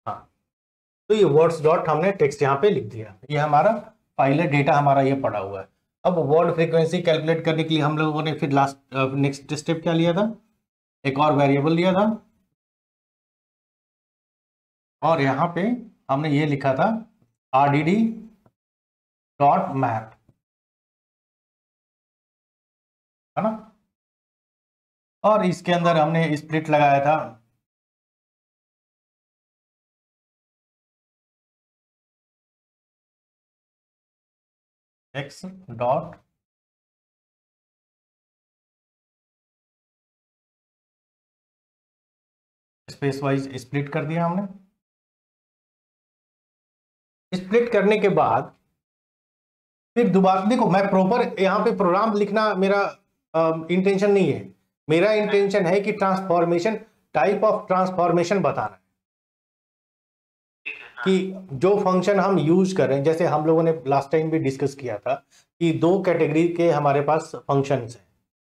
हाँ, तो ये वर्ड्स डॉट हमने टेक्स्ट यहाँ पे लिख दिया, ये हमारा फाइल है, डेटा हमारा ये पड़ा हुआ है। अब वर्ड फ्रीक्वेंसी कैलकुलेट करने के लिए हम लोगों ने फिर नेक्स्ट स्टेप क्या लिया था, एक और वेरिएबल लिया था, और यहाँ पे हमने ये लिखा था RDD डॉट मैप, है ना, और इसके अंदर हमने स्प्लिट लगाया था x dot space wise split कर दिया हमने। स्प्लिट करने के बाद फिर दोबारा देखो, मैं प्रॉपर यहाँ पे प्रोग्राम लिखना मेरा इंटेंशन नहीं है, मेरा इंटेंशन है कि ट्रांसफॉर्मेशन, टाइप ऑफ ट्रांसफॉर्मेशन बताना है कि जो फंक्शन हम यूज कर रहे हैं, जैसे हम लोगों ने लास्ट टाइम भी डिस्कस किया था कि दो कैटेगरी के हमारे पास फंक्शंस हैं,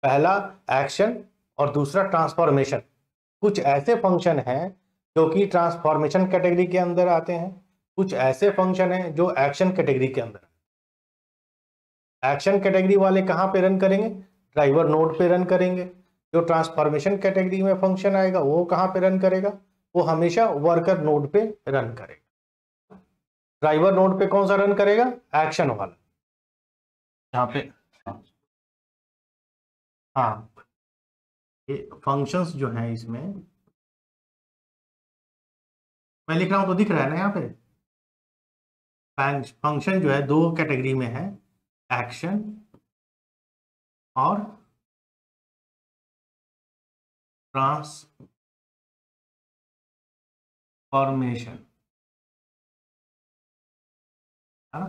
पहला एक्शन और दूसरा ट्रांसफॉर्मेशन। कुछ ऐसे फंक्शन हैं जो कि ट्रांसफॉर्मेशन कैटेगरी के अंदर आते हैं, कुछ ऐसे फंक्शन हैं जो एक्शन कैटेगरी के अंदर। एक्शन कैटेगरी वाले कहाँ पे रन करेंगे, ड्राइवर नोड पे रन करेंगे। जो ट्रांसफॉर्मेशन कैटेगरी में फंक्शन आएगा वो कहाँ पे रन करेगा, वो हमेशा वर्कर नोड पे रन करेगा। ड्राइवर नोड पे कौन सा रन करेगा, एक्शन वाला, यहाँ पे। हाँ, ये फंक्शंस जो हैं इसमें मैं लिख रहा हूं तो दिख रहा है ना यहाँ पे, फंक्शन जो है दो कैटेगरी में है, एक्शन और ट्रांसफॉर्मेशन, है ना।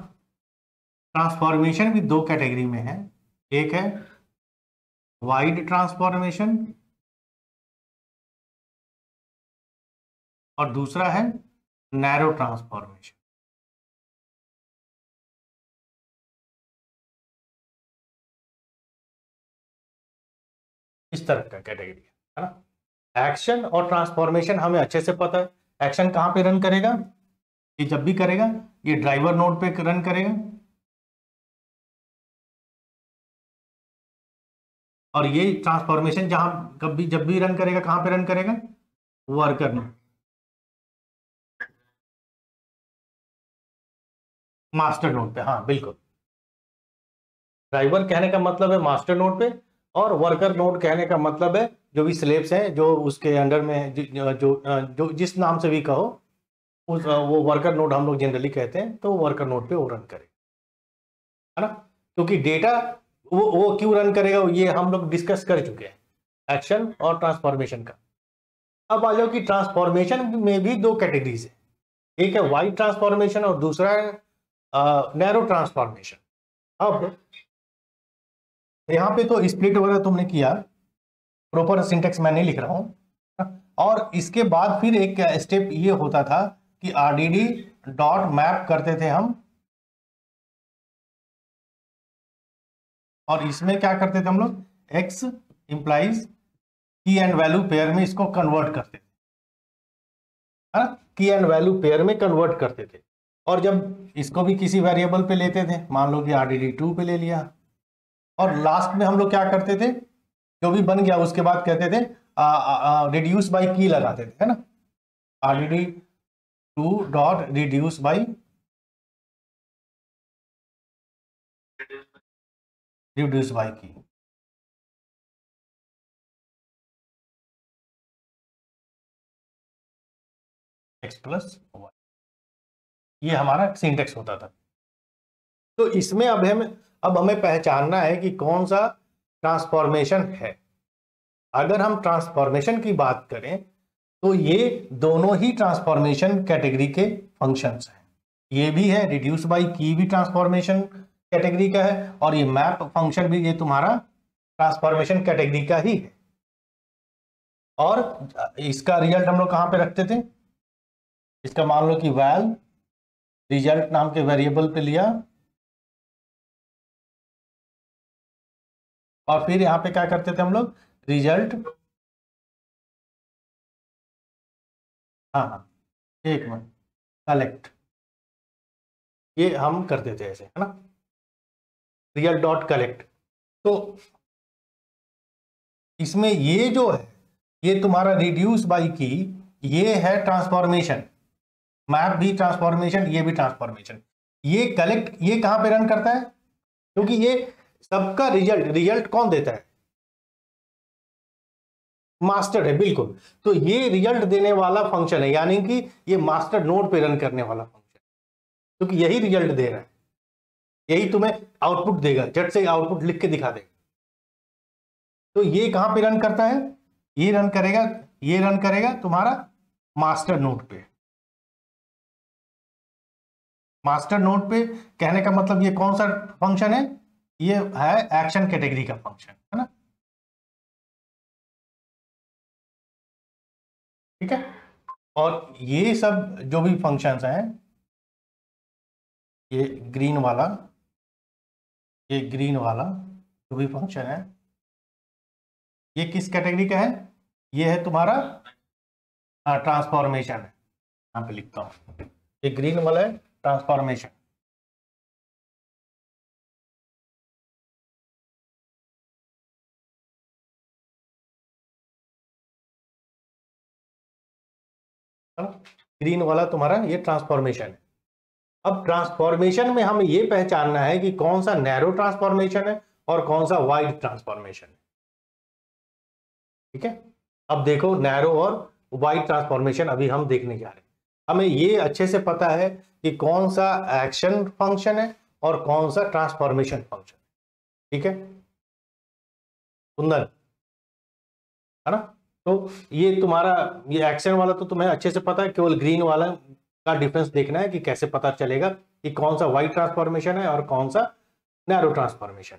ट्रांसफॉर्मेशन भी दो कैटेगरी में है, एक है वाइड ट्रांसफॉर्मेशन और दूसरा है नैरो ट्रांसफॉर्मेशन। इस तरह का कैटेगरी है ना। एक्शन और ट्रांसफॉर्मेशन हमें अच्छे से पता है। एक्शन कहां पे रन करेगा, ये जब भी करेगा ये ड्राइवर नोड पे रन करेगा, और ये ट्रांसफॉर्मेशन जहां कभी जब भी रन करेगा कहां पे रन करेगा, वर्कर नोड, मास्टर नोड पे। हाँ बिल्कुल, ड्राइवर कहने का मतलब है मास्टर नोड पे, और वर्कर नोड कहने का मतलब है जो भी स्लेब्स हैं जो उसके अंडर में जो जिस नाम से भी कहो उस वो वर्कर नोड हम लोग जनरली कहते हैं, तो वर्कर नोड पे वो रन करेगा, है ना। क्योंकि डेटा वो क्यों रन करेगा ये हम लोग डिस्कस कर चुके हैं, एक्शन और ट्रांसफॉर्मेशन का। अब आ जाओ कि ट्रांसफॉर्मेशन में भी दो कैटेगरीज है, एक है वाइड ट्रांसफॉर्मेशन और दूसरा है नैरो ट्रांसफॉर्मेशन। अब यहाँ पे तो स्प्लिट वगैरह तुमने किया, प्रॉपर सिंटेक्स मैं नहीं लिख रहा हूं, और इसके बाद फिर एक स्टेप ये होता था कि RDD डॉट मैप करते थे हम, और इसमें क्या करते थे हम लोग, एक्स इंप्लाइज की एंड वैल्यू पेयर में इसको कन्वर्ट करते थे, है ना, की एंड वैल्यू पेयर में कन्वर्ट करते थे। और जब इसको भी किसी वेरिएबल पे लेते थे, मान लो कि RDD2 पे ले लिया, और लास्ट में हम लोग क्या करते थे, जो भी बन गया उसके बाद कहते थे रिड्यूस बाई की लगाते थे, है ना, RDD2 डॉट रिड्यूस बाई की x प्लस वाई, ये हमारा सिंटेक्स होता था। तो इसमें अब हमें पहचानना है कि कौन सा ट्रांसफॉर्मेशन है। अगर हम ट्रांसफॉर्मेशन की बात करें तो ये दोनों ही ट्रांसफॉर्मेशन कैटेगरी के फंक्शंस हैं। ये भी है, रिड्यूस बाई की भी ट्रांसफॉर्मेशन कैटेगरी का है, और ये मैप फंक्शन भी ये तुम्हारा ट्रांसफॉर्मेशन कैटेगरी का ही है। और इसका रिजल्ट हम लोग कहां पे रखते थे, इसका मान लो कि वैल रिजल्ट नाम के वेरिएबल पे लिया, और फिर यहाँ पे क्या करते थे हम लोग, रिजल्ट, हाँ हाँ, एक मिनट, कलेक्ट, ये हम कर देते हैं ऐसे, है ना, रियल डॉट कलेक्ट। तो इसमें ये जो है, ये तुम्हारा रिड्यूस बाई की, ये है ट्रांसफॉर्मेशन, मैप भी ट्रांसफॉर्मेशन, ये भी ट्रांसफॉर्मेशन। ये कलेक्ट, ये कहां पे रन करता है, क्योंकि ये सबका रिजल्ट, रिजल्ट कौन देता है, मास्टर है, बिल्कुल। तो ये रिजल्ट देने वाला फंक्शन है, यानी कि ये मास्टर नोड पे रन करने वाला फंक्शन, क्योंकि यही रिजल्ट दे रहा है, यही तुम्हें आउटपुट देगा, झट से आउटपुट लिख के दिखा देगा। तो ये कहां पे रन करता है, ये रन करेगा, ये रन करेगा तुम्हारा मास्टर नोड पे। मास्टर नोड पे कहने का मतलब ये कौन सा फंक्शन है, ये है एक्शन कैटेगरी का फंक्शन, है ना, ठीक है। और ये सब जो भी फंक्शंस हैं, ये ग्रीन वाला, ये ग्रीन वाला जो भी फंक्शन है, ये किस कैटेगरी का है, ये है तुम्हारा ट्रांसफॉर्मेशन है, यहां पे लिखता हूं, ये ग्रीन वाला है ट्रांसफॉर्मेशन। ग्रीन वाला तुम्हारा ये ट्रांसफॉर्मेशन है। अब ट्रांसफॉर्मेशन में हमें ये पहचानना है कि कौन सा नैरो ट्रांसफॉर्मेशन है और कौन सा वाइड ट्रांसफॉर्मेशन है, ठीक है। अब देखो, नैरो और वाइड ट्रांसफॉर्मेशन अभी हम देखने जा रहे हैं। हमें ये अच्छे से पता है कि कौन सा एक्शन फंक्शन है और कौन सा ट्रांसफॉर्मेशन फंक्शन, ठीक है, सुंदर, है ना। तो ये तुम्हारा, ये एक्शन वाला तो तुम्हें अच्छे से पता है, केवल ग्रीन वाला का डिफरेंस देखना है कि कैसे पता चलेगा कि कौन सा वाइड ट्रांसफॉर्मेशन है और कौन सा नैरो ट्रांसफॉर्मेशन।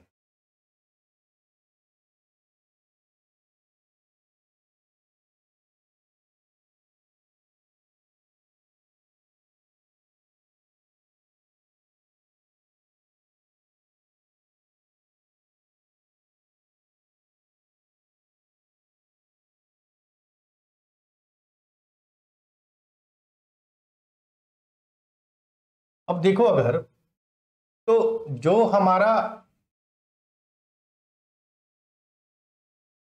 अब देखो, अगर तो जो हमारा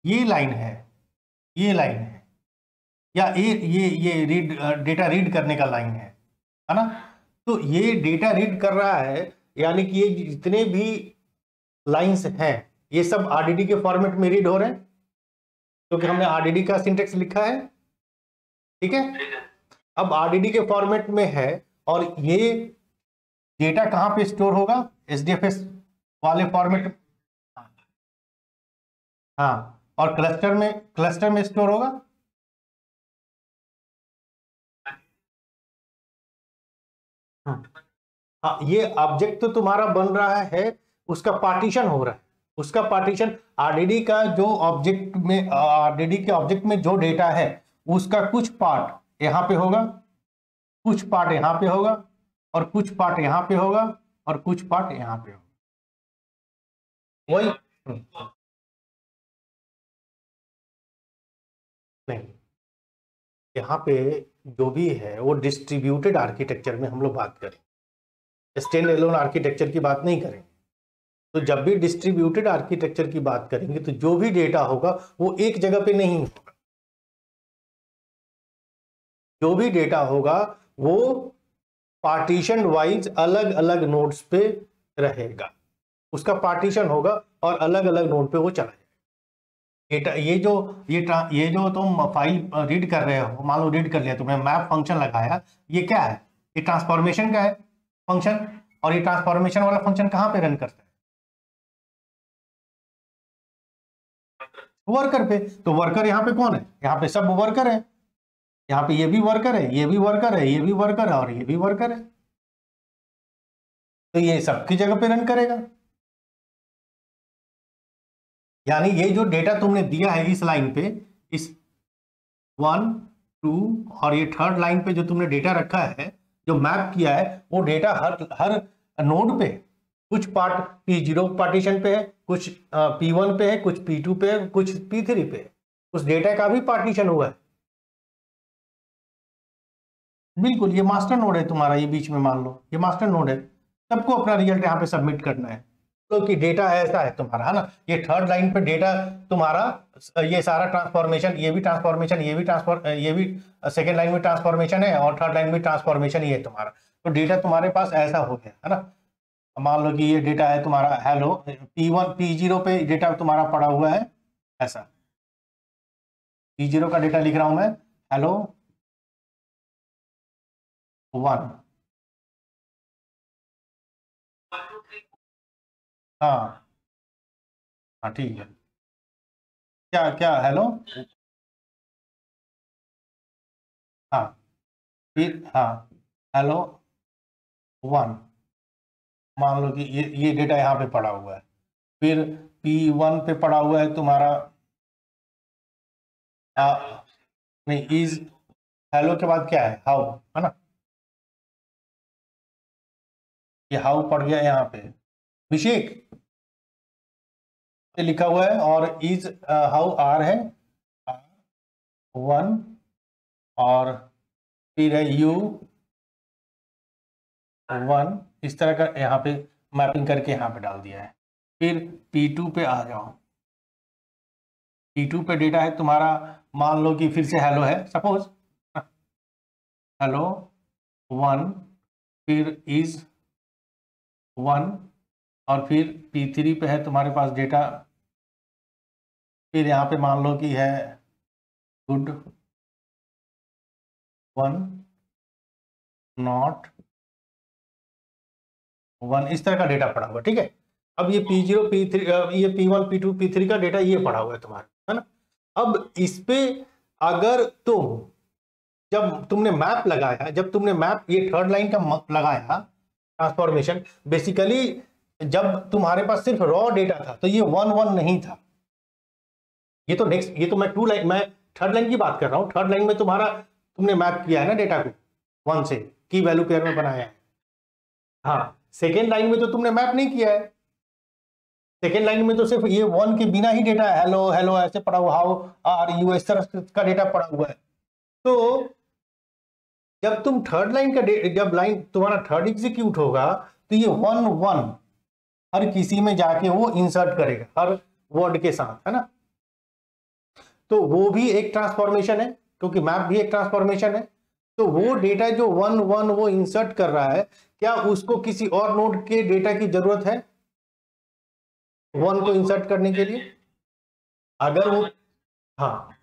ये लाइन है, ये लाइन है, या ये रीड, डेटा रीड करने का लाइन है ना। तो ये डेटा रीड कर रहा है, यानी कि ये जितने भी लाइंस हैं ये सब आरडीडी के फॉर्मेट में रीड हो रहे हैं, क्योंकि हमने आरडीडी का सिंटेक्स लिखा है, ठीक है। अब आरडीडी के फॉर्मेट में है, और ये डेटा कहां पे स्टोर होगा, एसडीएफएस वाले फॉर्मेट, हाँ, और क्लस्टर में स्टोर होगा। हाँ, ये ऑब्जेक्ट तो तुम्हारा बन रहा है, उसका पार्टीशन हो रहा है, उसका पार्टीशन आरडीडी का जो ऑब्जेक्ट में, आरडीडी के ऑब्जेक्ट में जो डेटा है उसका कुछ पार्ट यहां पे होगा, कुछ पार्ट यहां पे होगा, और कुछ पार्ट यहां पे होगा, और कुछ पार्ट यहां पे होगा, वही नहीं, यहाँ पे जो भी है वो डिस्ट्रीब्यूटेड आर्किटेक्चर में हम लोग बात करें, स्टैंड एलोन आर्किटेक्चर की बात नहीं करेंगे। तो जब भी डिस्ट्रीब्यूटेड आर्किटेक्चर की बात करेंगे तो जो भी डेटा होगा वो एक जगह पे नहीं होगा, जो भी डेटा होगा वो पार्टीशन वाइज अलग अलग नोड्स पे रहेगा, उसका पार्टीशन होगा और अलग अलग नोड पे वो चला जाएगा डेटा। ये जो तुम फाइल रीड कर रहे हो, मान लो रीड कर लिया तुमने, मैप फंक्शन लगाया, ये क्या है, ये ट्रांसफॉर्मेशन का है फंक्शन, और ये ट्रांसफॉर्मेशन वाला फंक्शन कहां पे रन करता है, वर्कर पे। तो वर्कर यहाँ पे कौन है, यहाँ पे सब वर्कर है, यहाँ पे ये भी वर्कर है, ये भी वर्कर है, ये भी वर्कर है, और ये भी वर्कर है, तो ये सबकी जगह पे रन करेगा। यानी ये जो डेटा तुमने दिया है इस लाइन पे, इस 1 2 और ये थर्ड लाइन पे जो तुमने डेटा रखा है, जो मैप किया है, वो डेटा हर नोड पे कुछ पार्ट P0 पार्टीशन पे है, कुछ P1 पे है, कुछ P2 पे है, कुछ P3 पे है, उस डेटा का भी पार्टीशन हुआ है। बिल्कुल, ये मास्टर नोड है तुम्हारा, ये बीच में मान लो ये मास्टर नोड है, सबको अपना रिजल्ट यहाँ पे सबमिट करना है। तो कि डेटा ऐसा है तुम्हारा, है ना, ये थर्ड लाइन पे डेटा तुम्हारा, ये सारा ट्रांसफॉर्मेशन, ये भी ट्रांसफॉर्मेशन, ये भी सेकेंड लाइन में ट्रांसफॉर्मेशन है और थर्ड लाइन में ट्रांसफॉर्मेशन ही है तुम्हारा। तो डेटा तुम्हारे पास ऐसा हो गया, है ना। मान लो कि ये डेटा है तुम्हारा हेलो P1 P0 पे डेटा तुम्हारा पड़ा हुआ है ऐसा, P0 का डेटा लिख रहा हूं मैं, हेलो 1, हाँ हाँ ठीक है, क्या क्या हेलो, हाँ फिर हाँ हेलो 1, मान लो कि ये डेटा यहाँ पे पड़ा हुआ है, फिर P1 पे पड़ा हुआ है तुम्हारा नहीं, इज हेलो के बाद क्या है, हाउ, है ना, ये हाउ पड़ गया यहाँ पे, अभिषेक पे लिखा हुआ है, और इज हाउ आर है 1, और फिर है यू 1, इस तरह का यहाँ पे मैपिंग करके यहाँ पे डाल दिया है। फिर P2 पे आ जाओ, P2 पे डेटा है तुम्हारा, मान लो कि फिर से हेलो है सपोज, हेलो 1, फिर इज 1, और फिर P3 पे है तुम्हारे पास डेटा, फिर यहाँ पे मान लो कि है गुड 1 नॉट 1, इस तरह का डेटा पड़ा हुआ, ठीक है। अब ये P0 P3 ये P1 P2 P3 का डेटा ये पड़ा हुआ है तुम्हारा, है ना। अब इस पे अगर तुम, जब तुमने मैप लगाया, जब तुमने मैप ये थर्ड लाइन का लगाया ट्रांसफॉर्मेशन, बेसिकली जब तुम्हारे पास सिर्फ रॉ डेटा था तो ये 1 1 नहीं था, ये तो नेक्स्ट, ये तो मैं टू लाइन, मैं थर्ड लाइन की बात कर रहा हूँ। थर्ड लाइन में तुम्हारा तुमने मैप किया है ना डेटा को 1 से, की वैल्यू पेयर में बनाया है। हाँ, सेकेंड लाइन में तो तुमने मैप नहीं किया है, सेकेंड लाइन में तो सिर्फ ये 1 के बिना ही डेटा हेलो हेलो ऐसे पड़ा हुआ, हाउ आर यू इस तरह का डेटा पड़ा हुआ है। तो जब तुम थर्ड लाइन का जब लाइन तुम्हारा थर्ड एग्जीक्यूट होगा तो ये 1 1 हर किसी में जाके वो इंसर्ट करेगा हर वर्ड के साथ, है ना। तो वो भी एक ट्रांसफॉर्मेशन है, क्योंकि मैप भी एक ट्रांसफॉर्मेशन है। तो वो डेटा जो 1 1 वो इंसर्ट कर रहा है, क्या उसको किसी और नोड के डेटा की जरूरत है 1 को इंसर्ट करने के लिए? अगर वो, हाँ,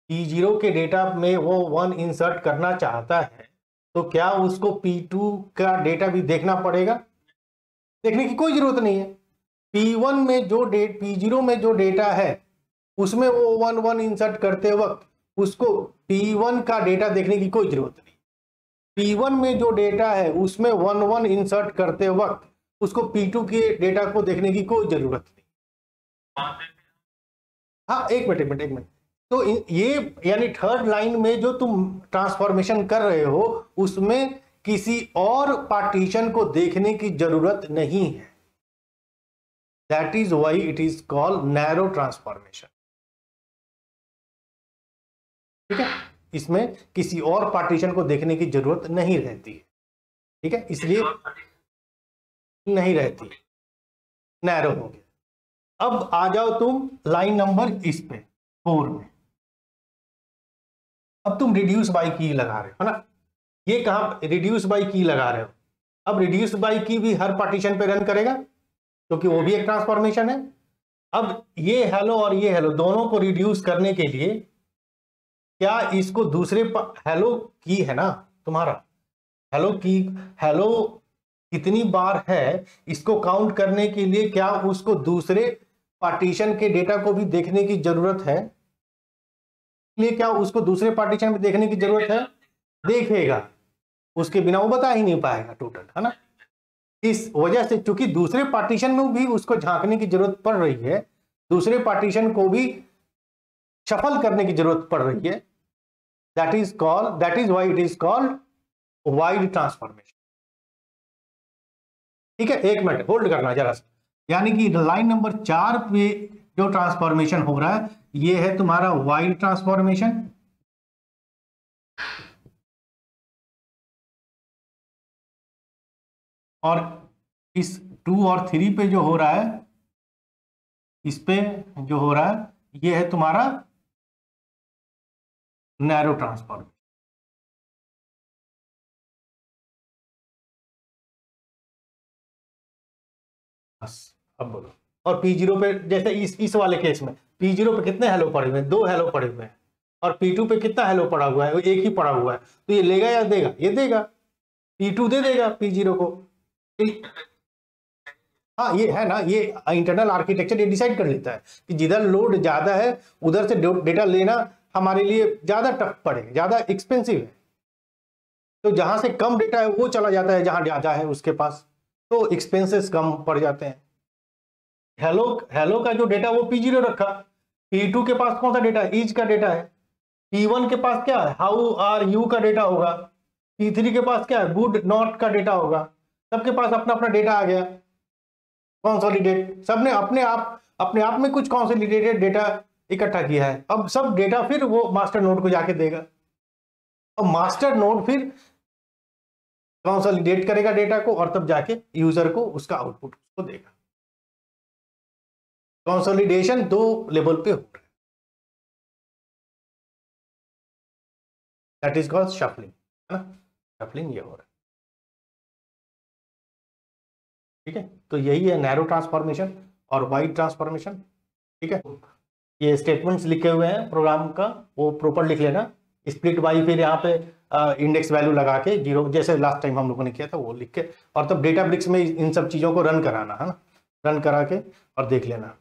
P0 के डेटा में वो 1 इंसर्ट करना चाहता है तो क्या उसको P2 का डेटा भी देखना पड़ेगा? देखने की कोई जरूरत नहीं है। P1 में जो P0 में जो डेटा है उसमें वो 1 1 इंसर्ट करते वक्त उसको P1 का डेटा देखने की कोई जरूरत नहीं। P1 में जो डेटा है उसमें 1 1 इंसर्ट करते वक्त उसको P2 के डेटा को देखने की कोई जरूरत नहीं। हाँ, एक मिनट। तो ये यानी थर्ड लाइन में जो तुम ट्रांसफॉर्मेशन कर रहे हो उसमें किसी और पार्टीशन को देखने की जरूरत नहीं है। That is why it is called narrow transformation, ठीक है। इसमें किसी और पार्टीशन को देखने की जरूरत नहीं रहती है, ठीक है, इसलिए नहीं रहती, नैरो हो गया। अब आ जाओ तुम लाइन नंबर इस पे 4 में, अब तुम रिड्यूस बाय की लगा रहे हो, है ना। ये कहां रिड्यूस बाय की लगा रहे हो? अब रिड्यूस बाय की भी हर पार्टीशन पे रन करेगा क्योंकि वो भी एक ट्रांसफॉर्मेशन है। अब ये हेलो और ये हेलो दोनों को रिड्यूस करने के लिए क्या इसको दूसरे हेलो की है ना तुम्हारा, हेलो की, हेलो कितनी बार है इसको काउंट करने के लिए क्या उसको दूसरे पार्टीशन के डेटा को भी देखने की जरूरत है? इसलिए क्या उसको दूसरे पार्टीशन में देखने की जरूरत है? देखेगा, उसके बिना वो बता ही नहीं पाएगा टोटल, है ना। इस वजह से चूंकि दूसरे पार्टीशन में भी उसको झांकने की जरूरत पड़ रही है, दूसरे पार्टीशन को भी शफल करने की जरूरत पड़ रही है, that is why it is called wide transformation, ठीक है। एक मिनट होल्ड करना जरा सा, यानी कि लाइन नंबर 4 पे जो ट्रांसफॉर्मेशन हो रहा है ये है तुम्हारा वाइड ट्रांसफॉर्मेशन, और इस 2 और 3 पे जो हो रहा है, इस पे जो हो रहा है ये है तुम्हारा नैरो ट्रांसफॉर्मेशन। बस अब बोलो। और P0 पे जैसे इस वाले केस में P0 पे कितने हेलो पड़े हुए हैं? 2 हेलो पड़े हुए हैं। और P2 पे कितना हेलो पड़ा हुआ है? एक ही पड़ा हुआ है। तो ये लेगा या देगा? ये देगा, P2 दे देगा P0 को। हाँ ये है ना, ये इंटरनल आर्किटेक्चर ये डिसाइड कर लेता है कि जिधर लोड ज्यादा है उधर से डेटा लेना हमारे लिए ज्यादा टफ पड़ेगा, ज्यादा एक्सपेंसिव है। तो जहां से कम डेटा है वो चला जाता है जहां ज्यादा है उसके पास, तो एक्सपेंसेस कम पड़ जाते हैं। हेलो का जो डेटा वो P0 रखा, P2 के पास कौन सा डेटा है? ईच का डेटा है। P1 के पास क्या है? हाउ आर यू का डेटा होगा। P3 के पास क्या है? गुड नॉट का डेटा होगा। सबके पास अपना अपना डेटा आ गया कंसोलिडेट, सबने अपने आप में कुछ कंसोलिडेटेड डेटा इकट्ठा किया है। अब सब डेटा फिर वो मास्टर नोड को जाके देगा। अब मास्टर नोड फिर कंसोलिडेट करेगा डेटा को और तब जाके यूजर को उसका आउटपुट को देगा। कंसोलिडेशन 2 लेवल पे हो रहा है, दैट इज कॉल्ड शफलिंग, है ना? शफलिंग ये हो रहा है, ठीक है। तो यही है नैरो ट्रांसफॉर्मेशन और वाइड ट्रांसफॉर्मेशन, ठीक है। ये स्टेटमेंट्स लिखे हुए हैं प्रोग्राम का, वो प्रॉपर लिख लेना। स्प्लिट बाई फिर यहाँ पे इंडेक्स वैल्यू लगा के 0 जैसे लास्ट टाइम हम लोगों ने किया था वो लिख के, और तब डेटाब्रिक्स में इन सब चीज़ों को रन कराना है ना, रन करा के और देख लेना।